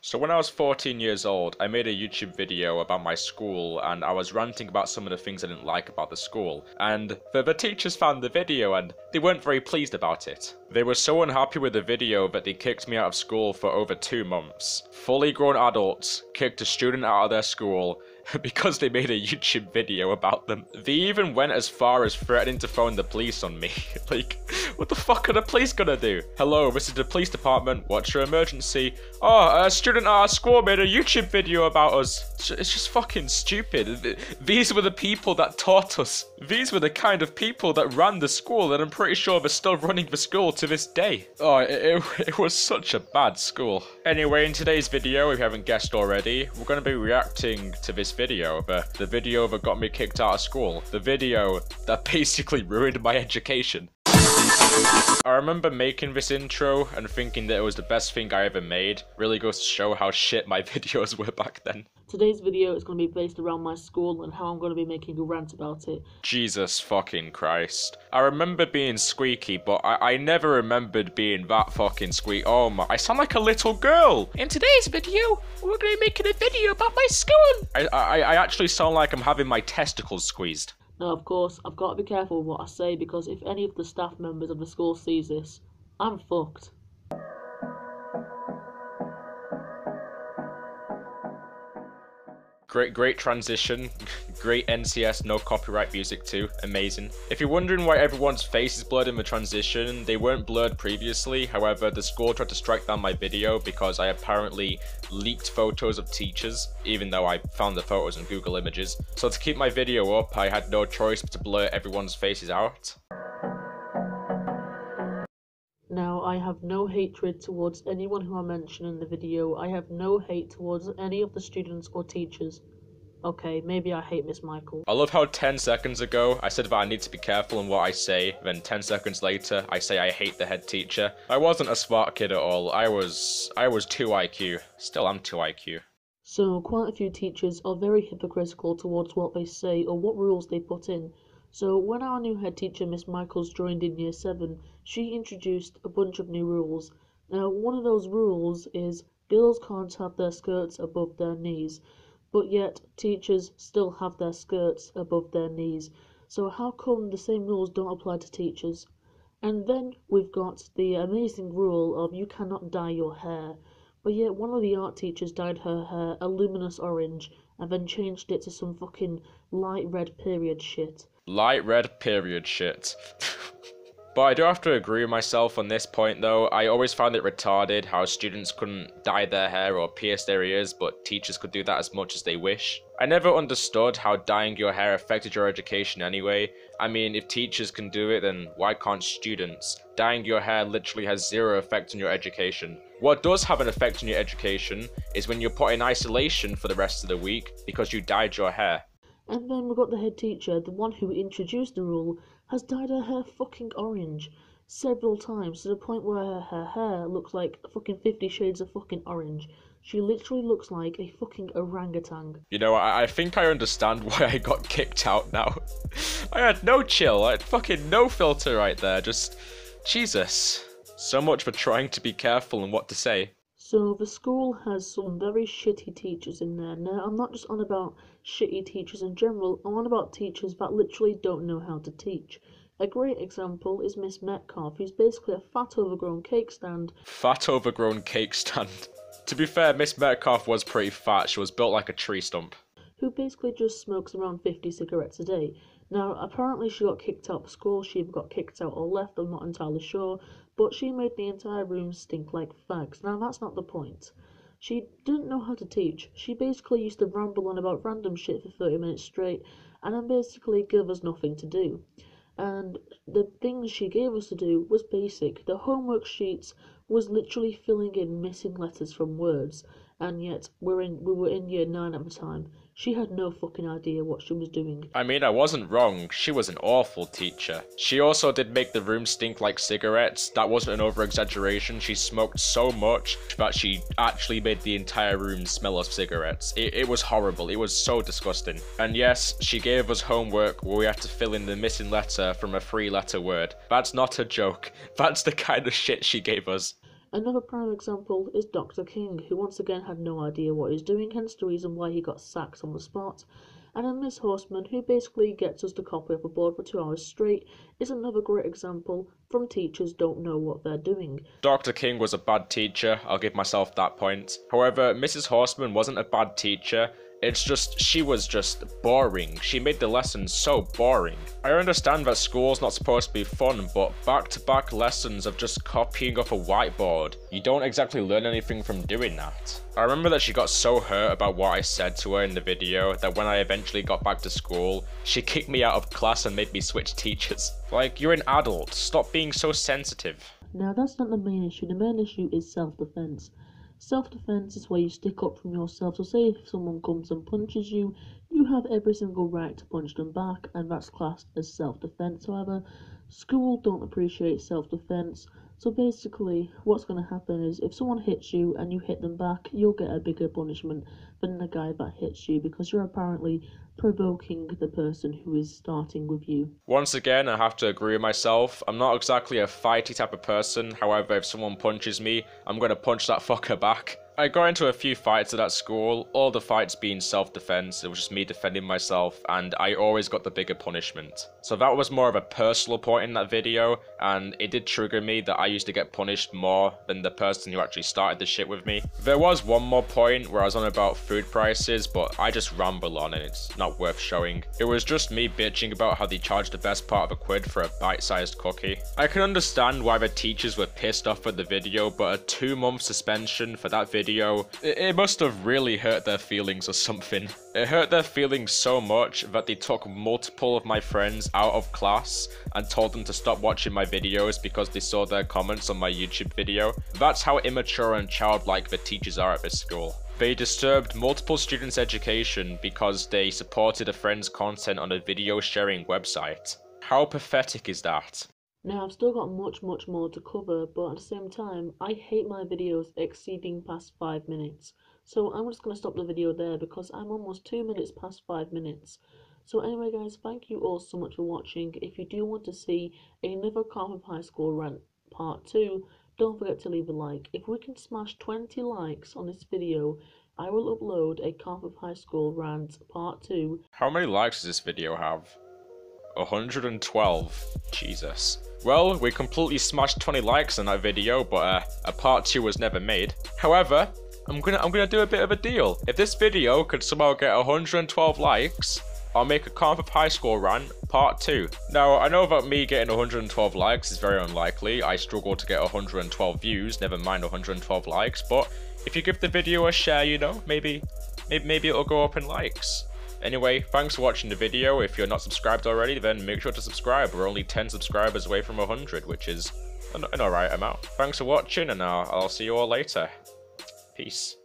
So when I was 14 years old, I made a YouTube video about my school and I was ranting about some of the things I didn't like about the school. And the teachers found the video and they weren't very pleased about it. They were so unhappy with the video that they kicked me out of school for over 2 months. Fully grown adults kicked a student out of their school because they made a YouTube video about them. They even went as far as threatening to phone the police on me. Like, what the fuck are the police gonna do? Hello, this is the police department. What's your emergency? Oh, a student at our school made a YouTube video about us. It's just fucking stupid. These were the people that taught us. These were the kind of people that ran the school, and I'm pretty sure they're still running the school to this day. Oh, it was such a bad school. Anyway, in today's video, if you haven't guessed already, we're gonna be reacting to this video, the video that got me kicked out of school. The video that basically ruined my education. I remember making this intro and thinking that it was the best thing I ever made. Really goes to show how shit my videos were back then. Today's video is going to be based around my school and how I'm going to be making a rant about it. Jesus fucking Christ. I remember being squeaky, but I never remembered being that fucking squeaky. Oh my, I sound like a little girl. In today's video, we're going to be making a video about my school. I actually sound like I'm having my testicles squeezed. Now, of course, I've got to be careful with what I say because if any of the staff members of the school sees this, I'm fucked. Great transition, great NCS no copyright music too, amazing. If you're wondering why everyone's face is blurred in the transition, they weren't blurred previously. However, the school tried to strike down my video because I apparently leaked photos of teachers, even though I found the photos on Google Images. So to keep my video up, I had no choice but to blur everyone's faces out. Now, I have no hatred towards anyone who I mention in the video. I have no hate towards any of the students or teachers. Okay, maybe I hate Miss Michael. I love how 10 seconds ago I said that I need to be careful in what I say, then 10 seconds later I say I hate the head teacher. I wasn't a smart kid at all. I was 2 IQ. Still am 2 IQ. So, quite a few teachers are very hypocritical towards what they say or what rules they put in. So when our new head teacher, Miss Michaels, joined in Year 7, she introduced a bunch of new rules. Now, one of those rules is girls can't have their skirts above their knees, but yet teachers still have their skirts above their knees. So how come the same rules don't apply to teachers? And then we've got the amazing rule of you cannot dye your hair, but yet one of the art teachers dyed her hair a luminous orange and then changed it to some fucking light red period shit. Light red period shit. But I do have to agree with myself on this point though. I always found it retarded how students couldn't dye their hair or pierce their ears, but teachers could do that as much as they wish. I never understood how dyeing your hair affected your education anyway. I mean, if teachers can do it, then why can't students? Dyeing your hair literally has zero effect on your education. What does have an effect on your education is when you're put in isolation for the rest of the week because you dyed your hair. And then we've got the head teacher, the one who introduced the rule, has dyed her hair fucking orange several times to the point where her hair looks like fucking 50 shades of fucking orange. She literally looks like a fucking orangutan. You know, I think I understand why I got kicked out now. I had no chill, I had fucking no filter right there, just... Jesus. So much for trying to be careful in what to say. So the school has some very shitty teachers in there. Now, I'm not just on about shitty teachers in general, I'm on about teachers that literally don't know how to teach. A great example is Miss Metcalf, who's basically a fat overgrown cake stand. Fat overgrown cake stand. To be fair, Miss Metcalf was pretty fat, she was built like a tree stump. Who basically just smokes around 50 cigarettes a day. Now, apparently she got kicked out of school, she either got kicked out or left, I'm not entirely sure, but she made the entire room stink like fags. Now, that's not the point. She didn't know how to teach. She basically used to ramble on about random shit for 30 minutes straight, and then basically give us nothing to do. And the things she gave us to do was basic. The homework sheets was literally filling in missing letters from words, and yet we were in Year 9 at the time. She had no fucking idea what she was doing. I mean, I wasn't wrong. She was an awful teacher. She also did make the room stink like cigarettes. That wasn't an over-exaggeration. She smoked so much that she actually made the entire room smell of cigarettes. It was horrible. It was so disgusting. And yes, she gave us homework where we had to fill in the missing letter from a 3-letter word. That's not a joke. That's the kind of shit she gave us. Another prime example is Dr. King, who once again had no idea what he's doing, hence the reason why he got sacked on the spot. And then Miss Horseman, who basically gets us to copy off a board for 2 hours straight, is another great example from teachers don't know what they're doing. Dr. King was a bad teacher, I'll give myself that point. However, Mrs. Horseman wasn't a bad teacher. It's just, she was just boring. She made the lessons so boring. I understand that school's not supposed to be fun, but back-to-back lessons of just copying off a whiteboard, you don't exactly learn anything from doing that. I remember that she got so hurt about what I said to her in the video that when I eventually got back to school, she kicked me out of class and made me switch teachers. Like, you're an adult, stop being so sensitive. Now that's not the main issue. The main issue is self-defense. Self-defense is where you stick up from yourself. So say if someone comes and punches you, you have every single right to punch them back, and that's classed as self-defense. However, school don't appreciate self-defense. So basically, what's going to happen is if someone hits you and you hit them back, you'll get a bigger punishment than the guy that hits you because you're apparently provoking the person who is starting with you. Once again, I have to agree with myself. I'm not exactly a fighty type of person. However, if someone punches me, I'm going to punch that fucker back. I got into a few fights at that school, all the fights being self-defense. It was just me defending myself, and I always got the bigger punishment. So that was more of a personal point in that video, and it did trigger me that I used to get punished more than the person who actually started the shit with me. There was one more point where I was on about food prices, but I just ramble on and it's not worth showing. It was just me bitching about how they charged the best part of £1 for a bite-sized cookie. I can understand why the teachers were pissed off at the video, but a 2-month suspension for that video, it must have really hurt their feelings or something. It hurt their feelings so much that they took multiple of my friends out of class and told them to stop watching my videos because they saw their comments on my YouTube video. That's how immature and childlike the teachers are at this school. They disturbed multiple students' education because they supported a friend's content on a video sharing website. How pathetic is that? Now I've still got much more to cover, but at the same time, I hate my videos exceeding past 5 minutes. So I'm just going to stop the video there because I'm almost 2 minutes past 5 minutes. So anyway guys, thank you all so much for watching. If you do want to see another Cardiff High School rant part 2, don't forget to leave a like. If we can smash 20 likes on this video, I will upload a Cardiff High School rant part 2. How many likes does this video have? 112. Jesus. Well, we completely smashed 20 likes on that video, but a part 2 was never made. However, I'm gonna do a bit of a deal. If this video could somehow get 112 likes, I'll make a Cardiff High School rant part 2. Now, I know that me getting 112 likes is very unlikely. I struggle to get 112 views, never mind 112 likes, but if you give the video a share, you know, maybe it'll go up in likes. Anyway, thanks for watching the video. If you're not subscribed already, then make sure to subscribe. We're only 10 subscribers away from 100, which is an alright amount. Thanks for watching, and I'll see you all later. Peace.